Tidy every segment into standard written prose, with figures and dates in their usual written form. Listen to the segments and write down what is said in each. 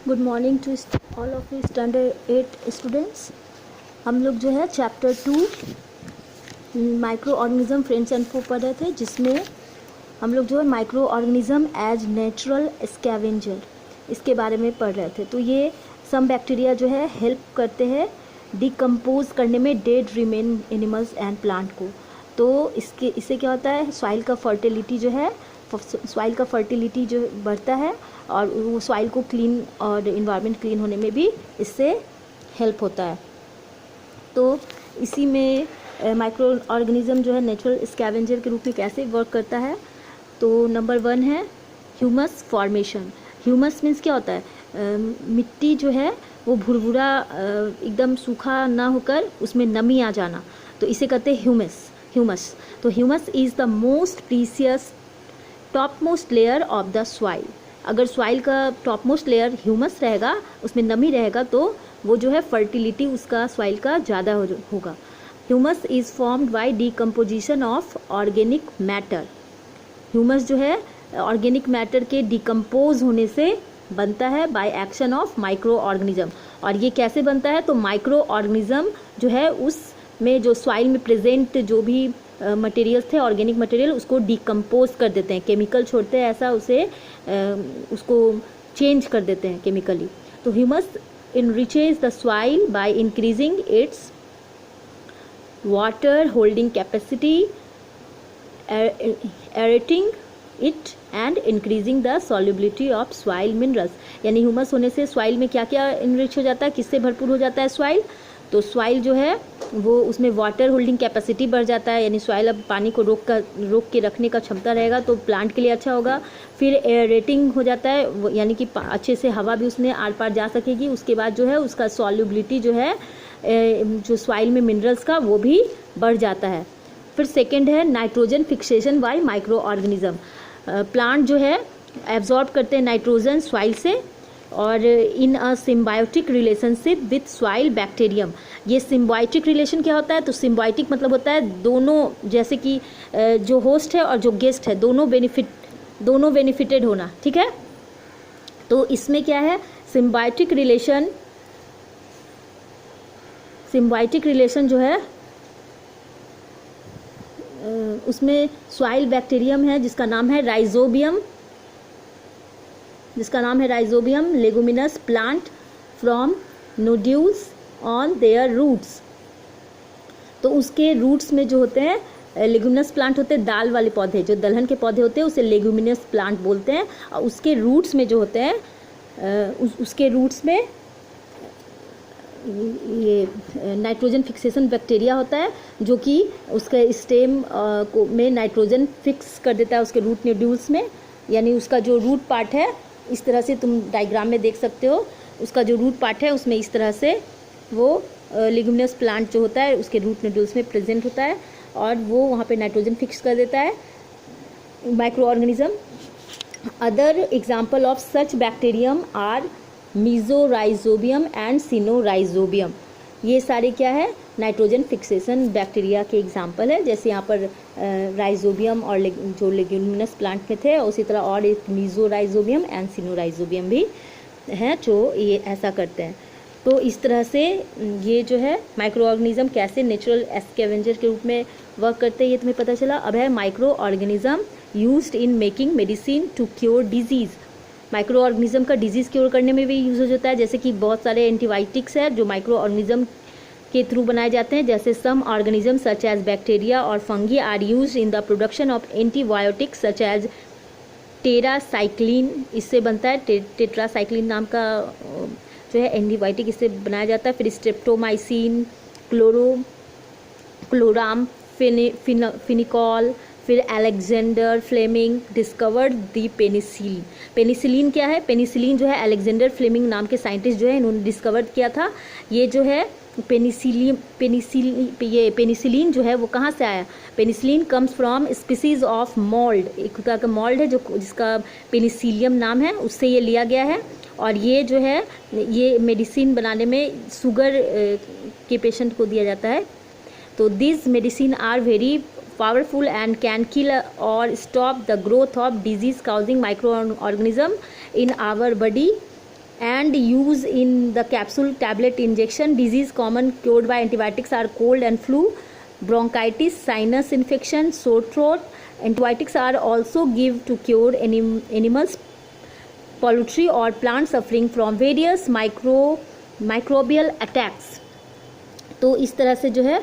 Good morning to all of you standard 8 students. हम लोग जो है chapter 2 micro organism friends and foe पढ़ रहे थे, जिसमें हम लोग जो है micro organism as natural scavenger इसके बारे में पढ़ रहे थे। तो ये सम बैक्टीरिया जो है हेल्प करते हैं डिकम्पोज करने में dead remain animals and plant को। तो इससे क्या होता है, सॉइल का फर्टिलिटी जो बढ़ता है और वो सॉइल को क्लीन और इन्वायरमेंट क्लीन होने में भी इससे हेल्प होता है। तो इसी में माइक्रो ऑर्गेनिज्म जो है नेचुरल स्कैवेंजर के रूप में कैसे वर्क करता है। तो नंबर 1 है ह्यूमस फॉर्मेशन। ह्यूमस मीन्स क्या होता है, मिट्टी जो है वो भुरभुरा एकदम सूखा ना होकर उसमें नमी आ जाना, तो इसे कहते हैं ह्यूमस। तो humus is the most precious top most layer of the soil. अगर सॉइल का टॉप मोस्ट लेयर ह्यूमस रहेगा, उसमें नमी रहेगा, तो वो जो है फर्टिलिटी उसका सॉइल का ज़्यादा होगा। Humus is formed by decomposition of organic matter. Humus जो है ऑर्गेनिक मैटर के डिकम्पोज होने से बनता है by action of micro organism. और ये कैसे बनता है, तो माइक्रो ऑर्गेनिज्म जो है उसमें जो सॉइल में प्रेजेंट जो भी मटेरियल्स थे, ऑर्गेनिक मटेरियल, उसको डिकम्पोज कर देते हैं, केमिकल छोड़ते हैं ऐसा, उसको चेंज कर देते हैं केमिकली। तो humus enriches the soil by increasing its water holding capacity, aerating it and increasing the solubility of soil minerals. यानी ह्यूमस होने से सॉइल में क्या क्या इनरिच हो जाता है, किससे भरपूर हो जाता है सॉइल, तो सॉइल जो है वो उसमें वाटर होल्डिंग कैपेसिटी बढ़ जाता है, यानी सॉइल अब पानी को रोक के रखने का क्षमता रहेगा, तो प्लांट के लिए अच्छा होगा। फिर एयरेटिंग हो जाता है, यानी कि अच्छे से हवा भी उसमें आर पार जा सकेगी। उसके बाद जो है उसका सॉल्युबिलिटी जो है जो सॉइल में मिनरल्स का, वो भी बढ़ जाता है। फिर सेकेंड है nitrogen fixation by micro organism. Plant जो है एब्जॉर्ब करते हैं नाइट्रोजन सॉइल से और in a symbiotic relationship with soil bacterium. ये सिम्बायोटिक रिलेशन क्या होता है, तो सिम्बायोटिक मतलब होता है दोनों, जैसे कि जो होस्ट है और जो गेस्ट है दोनों बेनिफिटेड होना, ठीक है। तो इसमें क्या है, सिम्बायोटिक रिलेशन जो है उसमें सॉइल बैक्टीरियम है जिसका नाम है rhizobium leguminous plant from nodules on their roots. तो उसके रूट्स में जो होते हैं लेगुमिनस प्लांट होते हैं, दाल वाले पौधे, जो दलहन के पौधे होते हैं उसे लेगुमिनस प्लांट बोलते हैं। और उसके रूट्स में जो होते हैं उसके रूट्स में ये नाइट्रोजन फिक्सेशन बैक्टीरिया होता है, जो कि उसके स्टेम में नाइट्रोजन फिक्स कर देता है उसके रूट नोड्यूल्स में। यानी उसका जो रूट पार्ट है, इस तरह से तुम डायग्राम में देख सकते हो, उसका जो रूट पार्ट है उसमें इस तरह से वो लेगुमिनस प्लांट जो होता है उसके रूट नोड्यूल्स में प्रेजेंट होता है और वो वहाँ पे नाइट्रोजन फिक्स कर देता है micro organism. Other example of such bacterium are mesorhizobium and sinorhizobium. ये सारे क्या है, नाइट्रोजन फिक्सेशन बैक्टीरिया के एग्जाम्पल है। जैसे यहाँ पर राइजोबियम और जो लेग्यूमिनस प्लांट में थे, उसी तरह और एक मीजोराइजोबियम एंड सिनोराइजोबियम भी हैं जो ये ऐसा करते हैं। तो इस तरह से ये जो है माइक्रो ऑर्गेनिज्म कैसे नेचुरल स्कैवेंजर के रूप में वर्क करते हैं ये तुम्हें पता चला। अब है micro organism used in making medicine to cure disease. Micro organism का डिजीज़ क्योर करने में भी यूज होता है। जैसे कि बहुत सारे एंटीबायोटिक्स है जो माइक्रो ऑर्गेनिज्म के थ्रू बनाए जाते हैं। जैसे some organism such as bacteria और fungi are used in the production of antibiotics such as tetracycline. इससे बनता है टेट्रासाइक्लिन नाम का जो है एंटीबायोटिक, इससे बनाया जाता है। फिर स्ट्रेप्टोमाइसिन, क्लोराम फिनिकॉल। फिर अलेक्जेंडर फ्लेमिंग डिस्कवर्ड दी पेनिसिलिन। पेनिसिलिन क्या है, पेनिसिलिन जो है अलेक्जेंडर फ्लेमिंग नाम के साइंटिस्ट जो है इन्होंने डिस्कवर किया था। ये जो है पेनिसिलिन जो है वो कहाँ से आया, penicillin comes from species of mould. एक प्रकार का मोल्ड है जिसका पेनिसिलियम नाम है, उससे ये लिया गया है। और ये जो है ये मेडिसिन बनाने में शुगर के पेशेंट को दिया जाता है। तो this medicine are very powerful and can kill or stop the growth of disease causing microorganism in our body and use in the capsule tablet injection. Disease common cured by antibiotics are cold and flu, bronchitis, sinus infection, sore throat. Antibiotics are also given to cure animals, poultry or plants suffering from various microbial attacks. तो इस तरह से जो है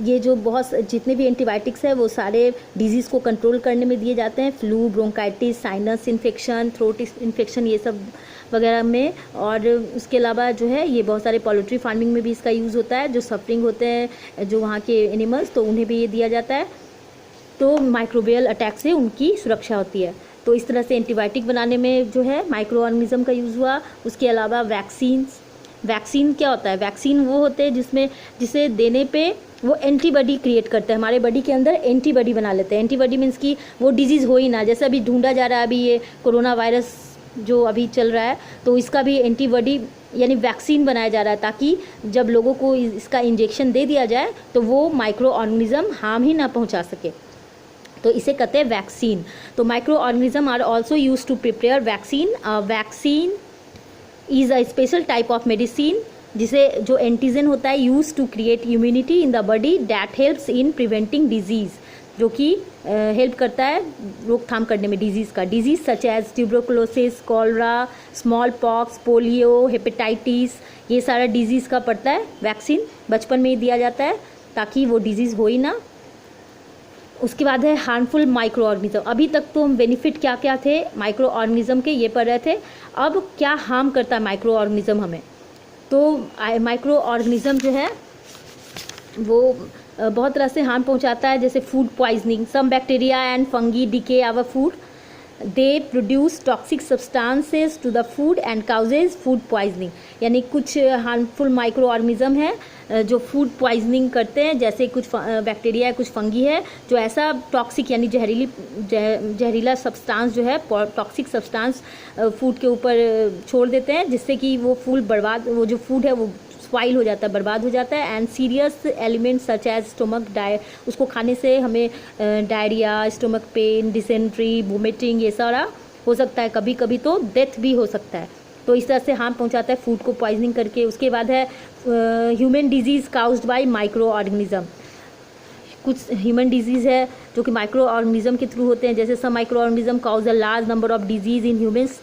ये जो बहुत जितने भी एंटीबायोटिक्स है वो सारे डिजीज़ को कंट्रोल करने में दिए जाते हैं, flu, bronchitis, sinus infection, throat infection, ये सब वगैरह में। और उसके अलावा जो है ये बहुत सारे पोल्ट्री फार्मिंग में भी इसका यूज़ होता है, जो सफरिंग होते हैं जो वहाँ के एनिमल्स, तो उन्हें भी ये दिया जाता है। तो माइक्रोबियल अटैक से उनकी सुरक्षा होती है। तो इस तरह से एंटीबायोटिक बनाने में जो है माइक्रो ऑर्गेनिज्म का यूज़ हुआ। उसके अलावा वैक्सीन क्या होता है? वैक्सीन वो होते हैं जिसे देने पे वो एंटीबॉडी क्रिएट करते हैं, हमारे बॉडी के अंदर एंटीबॉडी बना लेते हैं। एंटीबॉडी मीन्स कि वो डिजीज़ हो ही ना, जैसे अभी ढूंढा जा रहा है, अभी ये कोरोना वायरस जो अभी चल रहा है तो इसका भी एंटीबॉडी यानी वैक्सीन बनाया जा रहा है, ताकि जब लोगों को इसका इंजेक्शन दे दिया जाए तो वो माइक्रो ऑर्गेनिज्म हार्म ही ना पहुँचा सके, तो इसे कहते हैं वैक्सीन। तो micro organism are also use to prepare vaccine. Vaccine is a special type of medicine जिसे जो एंटीजन होता है use to create immunity in the body that helps in preventing disease, जो कि हेल्प करता है रोकथाम करने में डिजीज़ का। Disease such as tuberculosis, cholera, small pox, polio, hepatitis, ये सारा डिजीज़ का पड़ता है वैक्सीन, बचपन में ही दिया जाता है ताकि वो डिजीज़ हो ही ना। उसके बाद है हार्मफुल माइक्रो ऑर्गेनिज्म। अभी तक तो हम बेनिफिट क्या क्या थे माइक्रो ऑर्गेनिज्म के ये पढ़ रहे थे, अब क्या हार्म करता है माइक्रो ऑर्गेनिज्म हमें। तो माइक्रो ऑर्गेनिज्म जो है वो बहुत तरह से हार्म पहुंचाता है, जैसे food poisoning. Some bacteria and fungi decay our food, they produce toxic substances to the food and causes food poisoning. यानी कुछ हार्मफुल माइक्रो ऑर्गेनिज्म है जो फूड पॉइजनिंग करते हैं, जैसे कुछ बैक्टीरिया है, कुछ फंगी है जो ऐसा टॉक्सिक यानी जहरीला सब्सटेंस जो है, टॉक्सिक सब्सटेंस फूड के ऊपर छोड़ देते हैं, जिससे कि वो वो जो फूड है वो स्पॉइल हो जाता है, बर्बाद हो जाता है। And serious elements such as stomach उसको खाने से हमें diarrhoea, stomach pain, dysentery, vomiting, ये सारा हो सकता है, कभी कभी तो डेथ भी हो सकता है। तो इस तरह से हार्म पहुंचाता है फूड को पॉइजनिंग करके। उसके बाद है human disease caused by micro organism. कुछ ह्यूमन डिजीज़ है जो कि माइक्रो ऑर्गेनिज्म के थ्रू होते हैं, जैसे some micro organism cause a large number of disease in humans.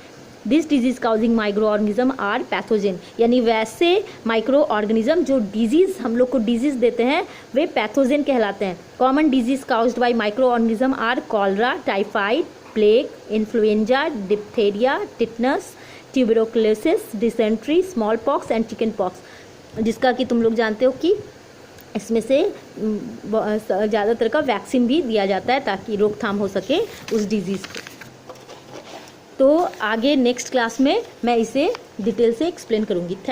This disease causing micro organism are pathogen. यानी वैसे माइक्रो ऑर्गेनिज्म जो डिजीज़ हम लोग को डिजीज़ देते हैं वे पैथोजन कहलाते हैं। Common disease caused by micro organism are cholera, typhoid, plague, influenza, diphtheria, tetanus, tuberculosis, dysentery, small pox and chicken pox, जिसका कि तुम लोग जानते हो कि इसमें से ज़्यादातर का वैक्सीन भी दिया जाता है ताकि रोकथाम हो सके उस डिजीज़ को। तो आगे नेक्स्ट क्लास में मैं इसे डिटेल से एक्सप्लेन करूँगी।